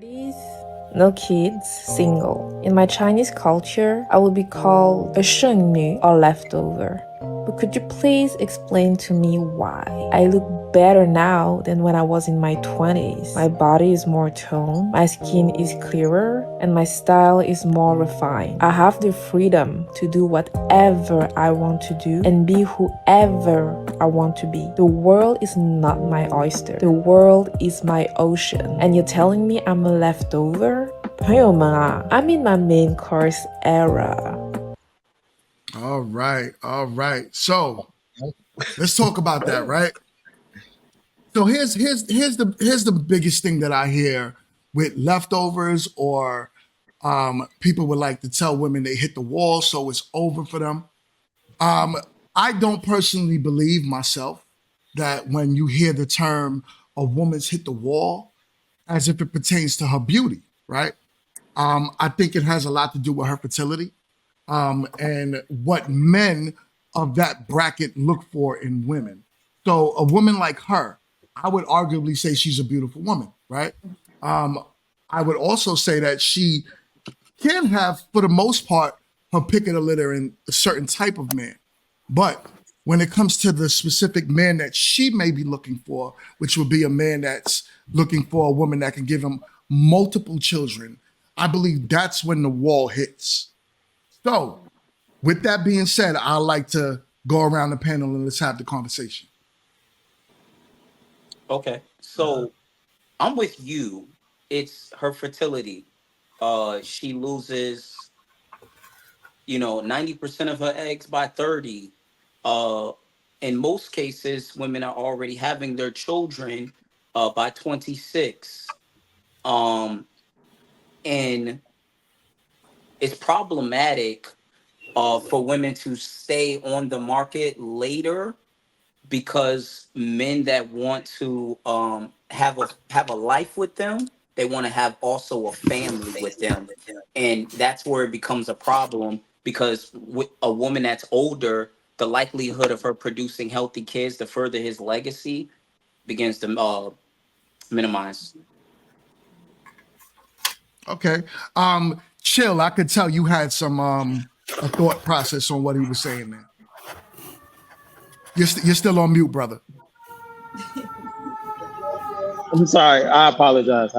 30s, no kids, single. In my Chinese culture, I would be called a 剩女 or leftover. But could you please explain to me why? I look better now than when I was in my 20s. My body is more toned, my skin is clearer, and my style is more refined. I have the freedom to do whatever I want to do and be whoever I want to be. The world is not my oyster. The world is my ocean. And you're telling me I'm a leftover? 朋友们啊, I'm in my main course era. All right. So let's talk about that, right? So here's the biggest thing that I hear with leftovers, or people would like to tell women they hit the wall, so it's over for them. I don't personally believe myself that when you hear the term "a woman's hit the wall," as if it pertains to her beauty, right? I think it has a lot to do with her fertility, and what men of that bracket look for in women. So a woman like her, I would arguably say she's a beautiful woman, right? I would also say that she can have, for the most part, her pick of the litter in a certain type of man. But when it comes to the specific man that she may be looking for, which would be a man that's looking for a woman that can give him multiple children, I believe that's when the wall hits. So, with that being said, I'd like to go around the panel and let's have the conversation. Okay, so I'm with you. It's her fertility. She loses, 90% of her eggs by 30. Uh, in most cases, women are already having their children by 26. Um, and it's problematic for women to stay on the market later because men that want to have a life with them, they want to have also a family with them, and that's where it becomes a problem because with a woman that's older, the likelihood of her producing healthy kids to further his legacy begins to minimize. Okay. Chill, I could tell you had some a thought process on what he was saying there. You're still on mute, brother. I'm sorry. I apologize.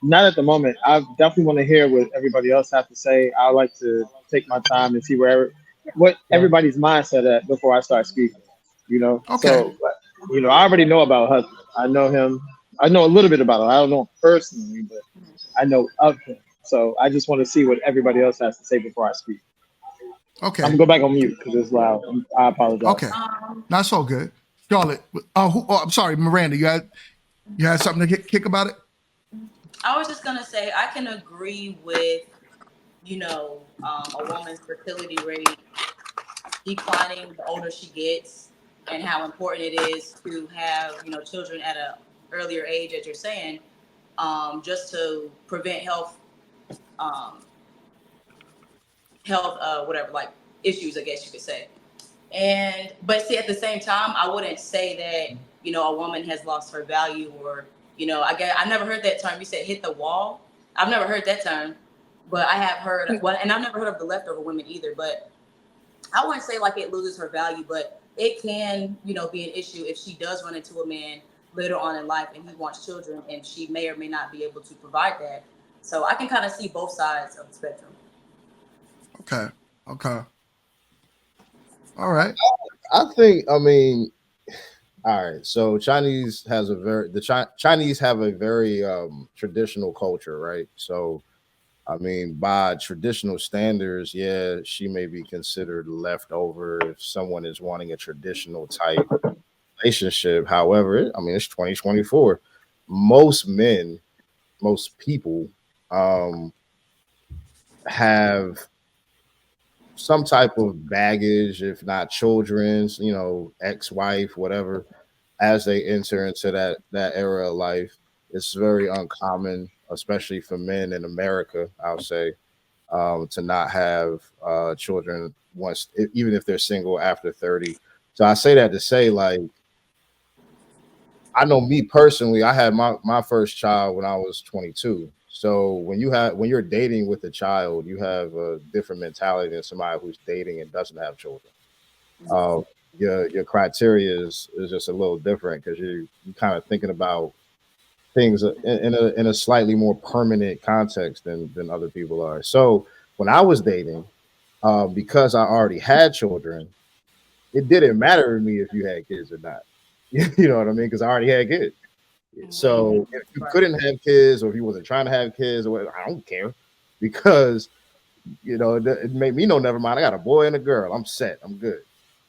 Not at the moment. I definitely want to hear what everybody else has to say. I like to take my time and see what everybody's mindset at before I start speaking. Okay. So I already know about husband. I know him. I know a little bit about him. I don't know him personally, but I know of him. So I just want to see what everybody else has to say before I speak. Okay. I'm gonna go back on mute because it's loud. I apologize. Okay. That's all good. Charlotte. I'm sorry, Miranda. You had something to kick about it? I was just gonna say I can agree with a woman's fertility rate declining the older she gets, and how important it is to have children at an earlier age, as you're saying, just to prevent health whatever, like, issues, I guess you could say. But see, at the same time, I wouldn't say that a woman has lost her value, or I never heard that term. You said hit the wall. I've never heard that term, but I have heard and I've never heard of the leftover women either. But I wouldn't say like it loses her value, but it can be an issue if she does run into a man later on in life and he wants children, and she may or may not be able to provide that. So I can kind of see both sides of the spectrum. Okay. All right. I mean, all right. So Chinese have a very traditional culture, right? So, I mean, by traditional standards, yeah, she may be considered leftover if someone is wanting a traditional type relationship. However, I mean, it's 2024. Most men, most people, have some type of baggage, if not children's, ex-wife, whatever, as they enter into that era of life. It's very uncommon, especially for men in America, I'll say, to not have children even if they're single after 30. So I say that to say, like, I know me personally, I had my first child when I was 22. So when you're dating with a child, you have a different mentality than somebody who's dating and doesn't have children. Uh, your criteria is just a little different because you kind of thinking about things in a slightly more permanent context than other people are. So when I was dating, because I already had children, it didn't matter to me if you had kids or not. You know what I mean? Because I already had kids. So if you couldn't have kids or if you wasn't trying to have kids or whatever, I don't care because it made me know never mind. I got a boy and a girl. I'm set. I'm good.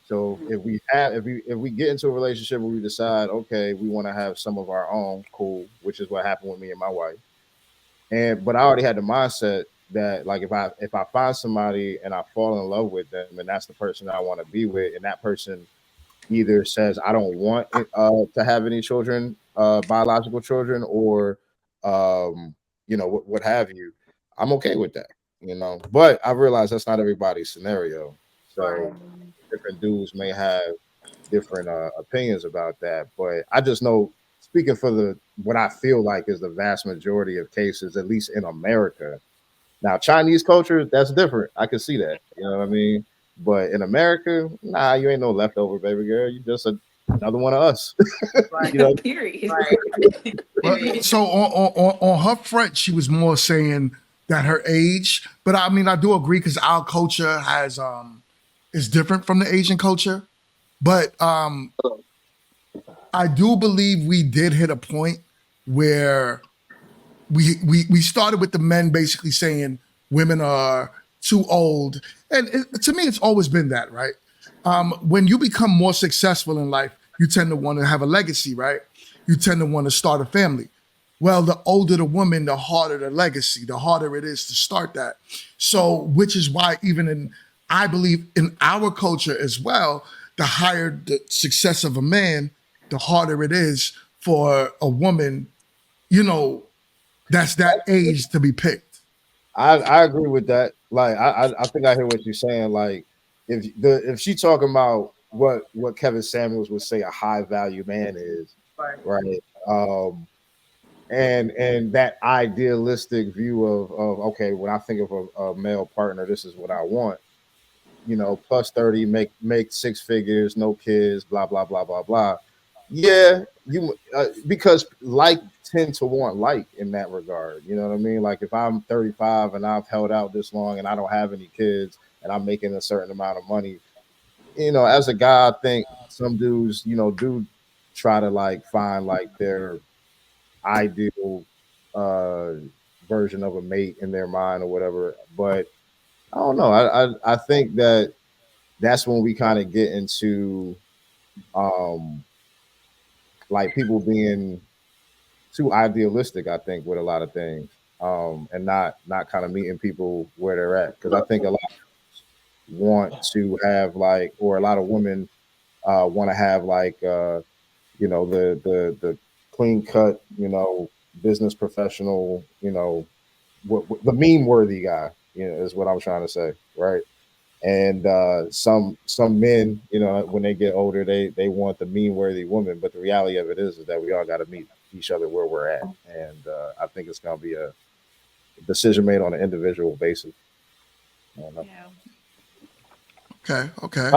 So if we get into a relationship where we decide, okay, we want to have some of our own, cool, which is what happened with me and my wife. But I already had the mindset that like if I find somebody and I fall in love with them and that's the person I want to be with, and that person either says I don't want to have any children, biological children, or what have you, I'm okay with that. But I realize that's not everybody's scenario. So different dudes may have different opinions about that. But I just know, speaking for the what I feel like is the vast majority of cases, at least in America. Now, Chinese culture, that's different. I can see that. You know what I mean? But in America, nah, you ain't no leftover baby girl. You just another one of us. You know? Period. So on her front, she was more saying that her age, but I mean I do agree because our culture has is different from the Asian culture. But I do believe we did hit a point where we started with the men basically saying women are too old, and to me, it's always been that, right? When you become more successful in life, you tend to want to have a legacy, right? You tend to want to start a family. Well, the older the woman, the harder the legacy, the harder it is to start that. So, which is why I believe in our culture as well, the higher the success of a man, the harder it is for a woman, you know, that's that age to be picked. I agree with that. Like I think I hear what you're saying. Like if she talking about what Kevin Samuels would say a high value man is, right? And that idealistic view of okay, when I think of a male partner, this is what I want. Plus 30, make six figures, no kids, blah blah blah blah blah. Yeah, because like tend to want like in that regard. You know what I mean? Like if I'm 35 and I've held out this long and I don't have any kids and I'm making a certain amount of money, as a guy, I think some dudes, do try to like find like their ideal uh version of a mate in their mind or whatever. But I don't know. I think that that's when we kind of get into um like people being too idealistic, I think, with a lot of things. And not kind of meeting people where they're at. Because I think a lot want to have like, or a lot of women want to have like the clean cut, business professional, the meme worthy guy, is what I'm trying to say, right? And some men, when they get older, they want the meme worthy woman, but the reality of it is that we all got to meet each other where we're at, and I think it's going to be a decision made on an individual basis. I don't know. Okay.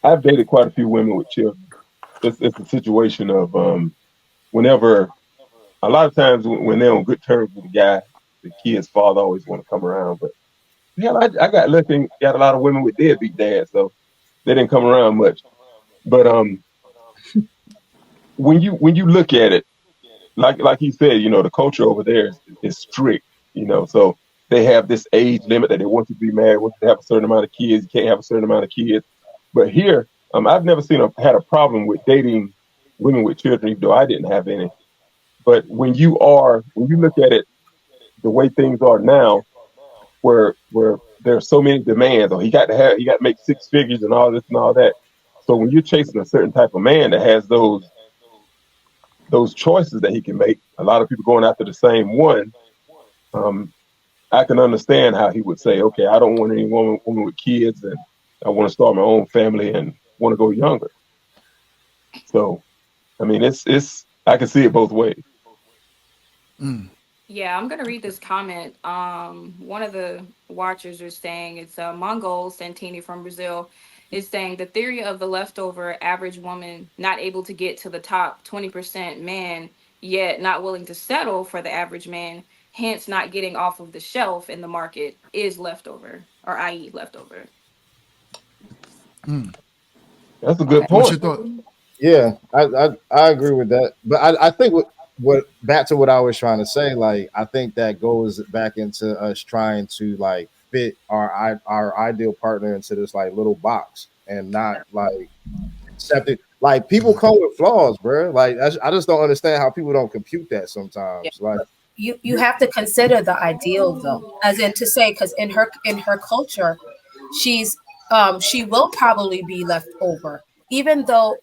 I've dated quite a few women with children. It's a situation of whenever a lot of times when they're on good terms with the guy, the kid's father always want to come around. But hell, I got lucky and got a lot of women with deadbeat dads, so they didn't come around much. But when you look at it, like he said, the culture over there is strict, so they have this age limit that they want you to be married, want you to have a certain amount of kids, you can't have a certain amount of kids. But here, I've never had a problem with dating women with children, even though I didn't have any. But when you look at it the way things are now, where there's so many demands, or he got to make six figures and all this and all that. So when you're chasing a certain type of man that has those choices that he can make, a lot of people going after the same one. I can understand how he would say, okay, I don't want any woman with kids, and I want to start my own family, and want to go younger. So, I mean, it's I can see it both ways. Yeah, I'm gonna read this comment. One of the watchers is saying it's Mongol Santini from Brazil is saying the theory of the leftover average woman not able to get to the top 20% man, yet not willing to settle for the average man, hence not getting off of the shelf in the market is leftover, or i.e. leftover. That's a good Okay. What's point. your thought? Yeah, I agree with that. But I think what back to what I was trying to say, like I think that goes back into us trying to like fit our ideal partner into this like little box and not like accept it. Like people come with flaws, bro. Like I just don't understand how people don't compute that sometimes. Like You have to consider the ideal though, as in to say, because in her culture, she's she will probably be left over, even though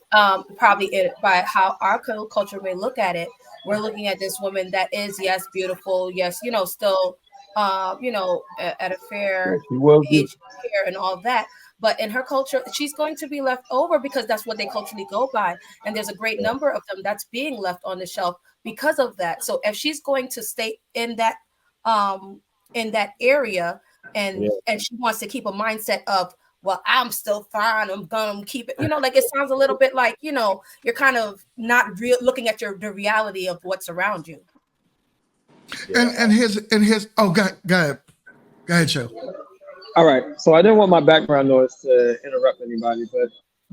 probably by how our culture may look at it, we're looking at this woman that is, yes, beautiful, yes, still at a Yeah, fair she was good. age here and all that. But in her culture, she's going to be left over because that's what they culturally go by. And there's a great number of them that's being left on the shelf because of that. So if she's going to stay in that area, yeah, and she wants to keep a mindset of, well, I'm still fine, I'm gonna keep it, like it sounds a little bit like, you're kind of not real looking at the reality of what's around you. yeah. And here's oh go ahead, Joe. All right. So I didn't want my background noise to interrupt anybody, but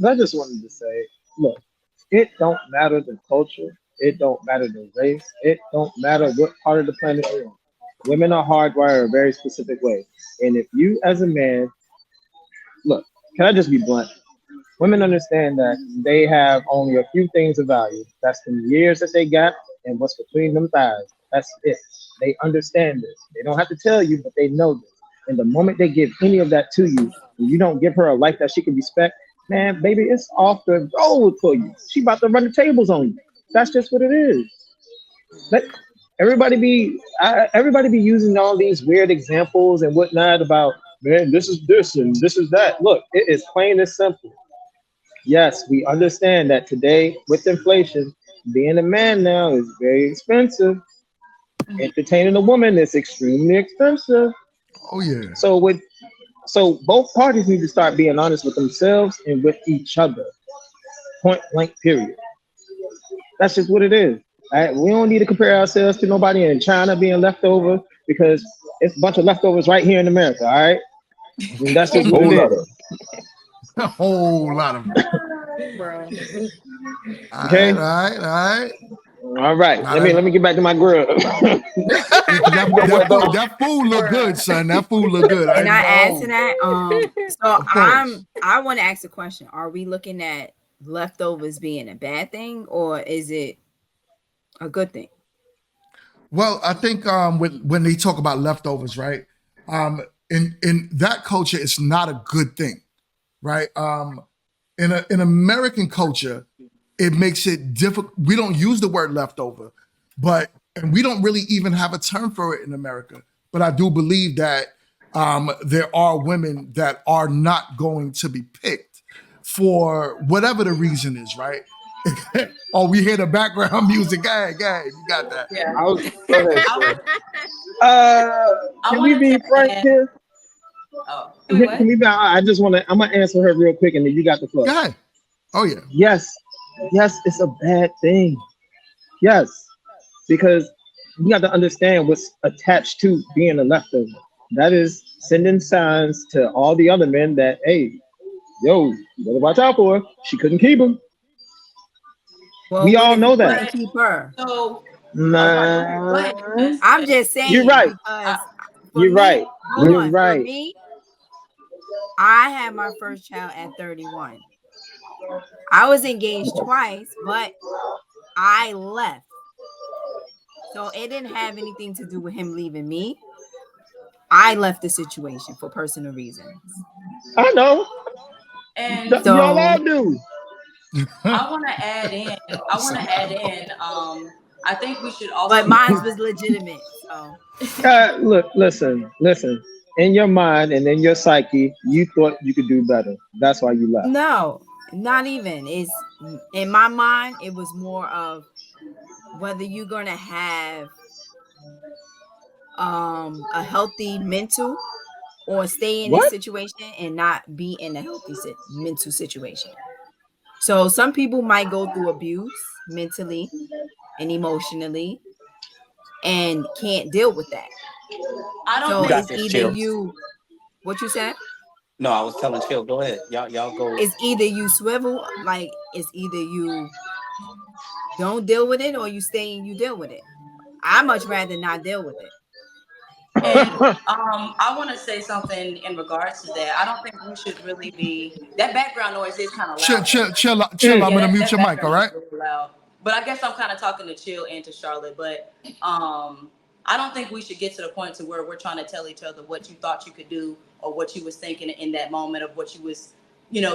I just wanted to say, look, it don't matter the culture, it don't matter the race, it don't matter what part of the planet you're on. Women are hardwired a very specific way. And if you as a man, look, can I just be blunt? Women understand that they have only a few things of value. That's the years that they got and what's between them thighs. That's it. They understand this. They don't have to tell you, but they know this. And the moment they give any of that to you, and you don't give her a life that she can respect, man, baby, it's off the road for you. She about to run the tables on you. That's just what it is. Let everybody be using all these weird examples and whatnot about, man, this is this and this is that. Look, it is plain and simple. Yes, we understand that today with inflation, being a man now is very expensive. Entertaining a woman is extremely expensive. Oh yeah. So both parties need to start being honest with themselves and with each other. Point blank, period. That's just what it is. All right? We don't need to compare ourselves to nobody in China being left over because it's a bunch of leftovers right here in America. All right, and that's A just what whole it lot is. of. A whole lot of Bro. Okay. all right. All right. Now Let me get back to my grill. Yeah, 'cause You know what though? that food look good, son. That food look good. Can I add to know. that? So Of course. I want to ask a question. Are we looking at leftovers being a bad thing, or is it a good thing? Well, I think when they talk about leftovers, right? In that culture, it's not a good thing, right? In American culture, it makes it difficult. We don't use the word leftover, and we don't really even have a term for it in America. But I do believe that there are women that are not going to be picked for whatever the reason is, right? Oh, we hear the background music. Go ahead, you got that. Yeah. I was go ahead, I, sir. I Can we wanted be to frank add. here? Oh, Wait, what? Can we be? I just want to. I'm gonna answer her real quick, and then you got the floor. Go ahead. Oh yeah. Yes, it's a bad thing. Yes, because you got to understand what's attached to being a leftover. That is sending signs to all the other men that, hey, yo, you better watch out for her. She couldn't keep him. Well, We what all if know you that. couldn't keep her? so go Nah, ahead. Jess. I'm just you're saying right. because for You're me, right. hold You're on. For right. me, I had my first child at 31. I was engaged twice, but I left. So it didn't have anything to do with him leaving me. I left the situation for personal reasons. I know. And Y'all all So, do. I want to add in. I want to add in. I think we should but also. mine was legitimate. So Look, listen. In your mind and in your psyche, you thought you could do better. That's why you left. no, Not even. It's in my mind, it was more of whether you're gonna have a healthy mental or stay in this What? situation and not be in a healthy mental situation. So some people might go through abuse mentally and emotionally and can't deal with that. I don't So You got think it's this, either Chill. you, what you said? No, I was telling Chill. Go ahead. Y'all go. It's either you swivel, like it's either you don't deal with it or you stay and you deal with it. I much rather not deal with it. And I want to say something in regards to that. I don't think we should really be. That background noise is kind of Chill, loud, though. chill, chill, chill. I'm Yeah, gonna mute that your mic. All background is right. really loud. But I guess I'm kind of talking to Chill and to Charlotte. But I don't think we should get to the point to where we're trying to tell each other what you thought you could do or what you was thinking in that moment of what you was,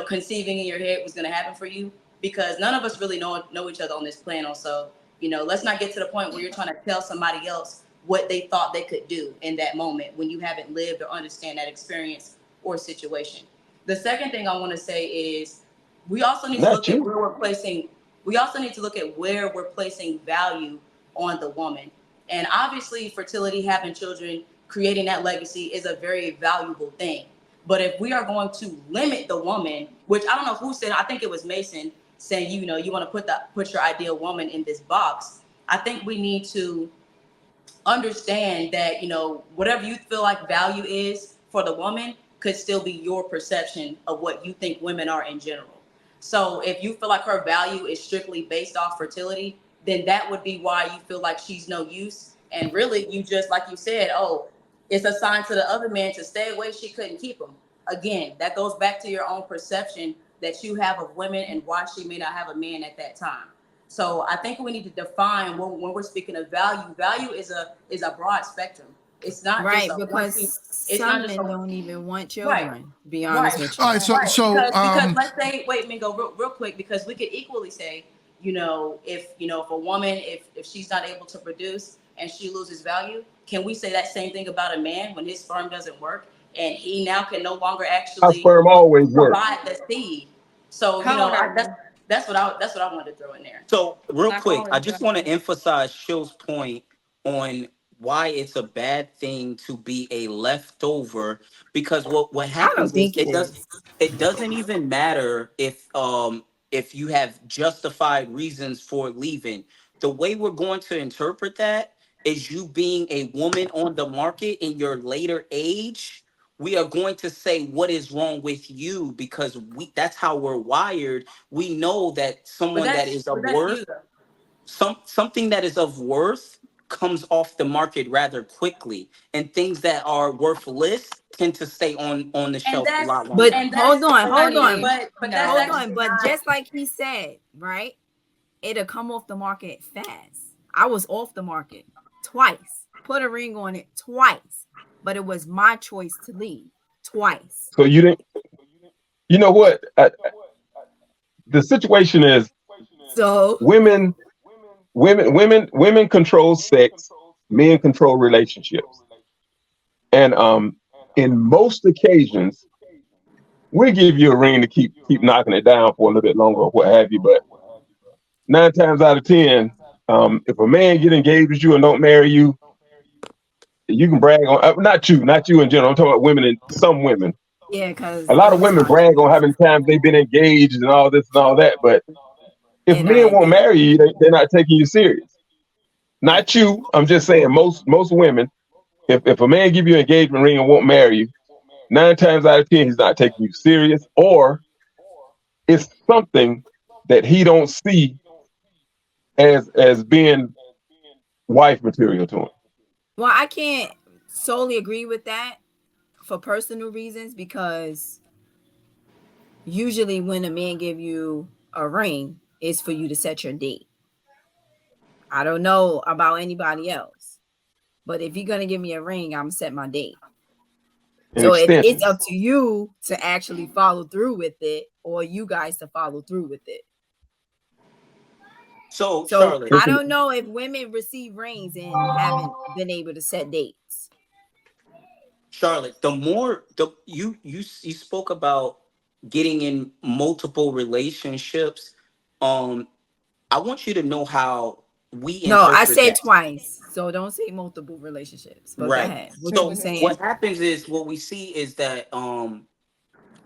conceiving in your head was going to happen for you. Because none of us really know each other on this planet. So, let's not get to the point where you're trying to tell somebody else what they thought they could do in that moment when you haven't lived or understand that experience or situation. The second thing I want to say is we also need to Not look at you. where we're placing we also need to look at where we're placing value on the woman. And obviously fertility, having children, creating that legacy is a very valuable thing. But if we are going to limit the woman, which I don't know who said, I think it was Mason saying, you want to put your ideal woman in this box. I think we need to understand that whatever you feel like value is for the woman could still be your perception of what you think women are in general. So if you feel like her value is strictly based off fertility, then that would be why you feel like she's no use, and really you just, like you said, oh, it's a sign to the other man to stay away, she couldn't keep him. Again, that goes back to your own perception that you have of women and why she may not have a man at that time. So I think we need to define when we're speaking of value. Value is a broad spectrum. It's not just Right, a one piece. because It's not some just men a don't even want right, children, to be honest right, with All you. right. So, right. so, Because let's say, wait, Mingo, real quick, because we could equally say, if a woman, if she's not able to produce and she loses value, can we say that same thing about a man when his sperm doesn't work and he now can no longer Our actually sperm always work. provide the seed? So How old are you? that's what I wanted to throw in there. So real Black quick, woman I is just want to definitely. emphasize Shill's point on why it's a bad thing to be a leftover, because what I don't happens is think it is. it doesn't even matter if you have justified reasons for leaving. The way we're going to interpret that is you being a woman on the market in your later age. We are going to say what is wrong with you because that's how we're wired. We know that But someone that that's is of but that's you worth, though. something that is of worth comes off the market rather quickly, and things that are worthless tend to stay on the And shelf a that's lot But longer. and hold that's on, but hold honey, on, Honey, but that's hold no. on. actually But not. just like he said, right? It'll come off the market fast. I was off the market twice, put a ring on it twice, but it was my choice to leave twice. So you didn't. You know what? The situation is So women, women control sex. Men control relationships. And in most occasions, we give you a ring to keep knocking it down for a little bit longer or what have you. But 9 times out of 10, if a man get engaged with you and don't marry you, you can brag on not you in general. I'm talking about women and some women. yeah, A because lot of those women are brag on how many times they've been engaged and all this and all that. But if and men I won't did. marry you, they're not taking you serious. Not you. I'm just saying most women. If a man give you an engagement ring and won't marry you, 9 times out of 10 he's not taking you serious, or it's something that he don't see as being wife material to him. Well, I can't solely agree with that for personal reasons because usually when a man give you a ring, it's for you to set your date. I don't know about anybody else, but if you're gonna give me a ring, I'm gonna set my date. An So it's extension. up to you to actually follow through with it, or you guys to follow through with it. So So Charlotte, I It's an, don't know if women receive rings and haven't been able to set dates. the more you spoke about getting in multiple relationships, I want you to know how we No, I interpret said that. twice, so don't say multiple relationships. But go Right. ahead. What you were So saying? what happens is what we see is that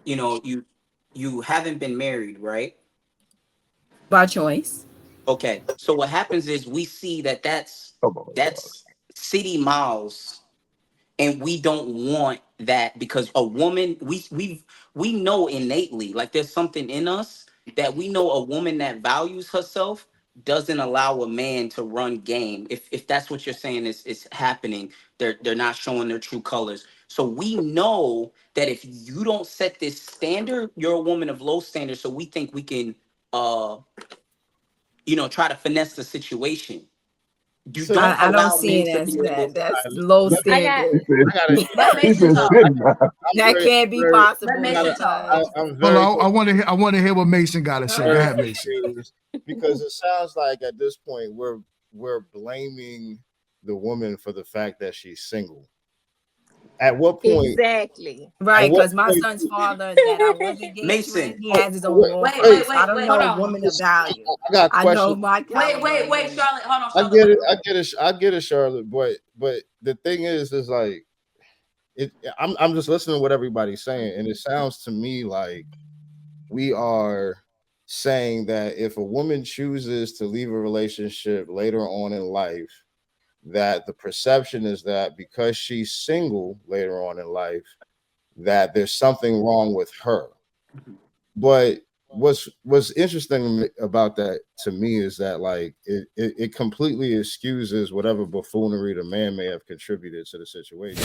you know, you haven't been married, right? By choice. Okay. So what happens is we see that Come on, dog. that's city miles, and we don't want that because a woman we know innately, like there's something in us that we know a woman that values herself doesn't allow a man to run game. If that's what you're saying is happening, they're not showing their true colors. So we know that if you don't set this standard, you're a woman of low standard. So we think we can uh try to finesse the situation. You So don't I don't allow see men it to as be able. that. That's low let I got. standard. He said, Let he Mason said, talk. city now. That very, can't be very, Let possible Mason talk. because I'm Hold very, on, I want to hear what Mason got to say. Go very ahead, Mason. confused because it sounds like at this point we're blaming the woman for the fact that she's single. At what point? exactly At right. what Because my point? son's father that I was engaged with, Mason, he has his own Wait, law Wait, firm. wait, So I wait, don't wait. Hold know on. women of value. I got I know questions. my Wait, caliber. wait, wait, is- Charlotte. Hold on, I Charlotte. get Wait, it. I get it. I get it, Charlotte. But the thing is like it. I'm just listening to what everybody's saying, and it sounds to me like we are saying that if a woman chooses to leave a relationship later on in life, that the perception is that because she's single later on in life, that there's something wrong with her. But what's interesting about that to me is that like it completely excuses whatever buffoonery the man may have contributed to the situation.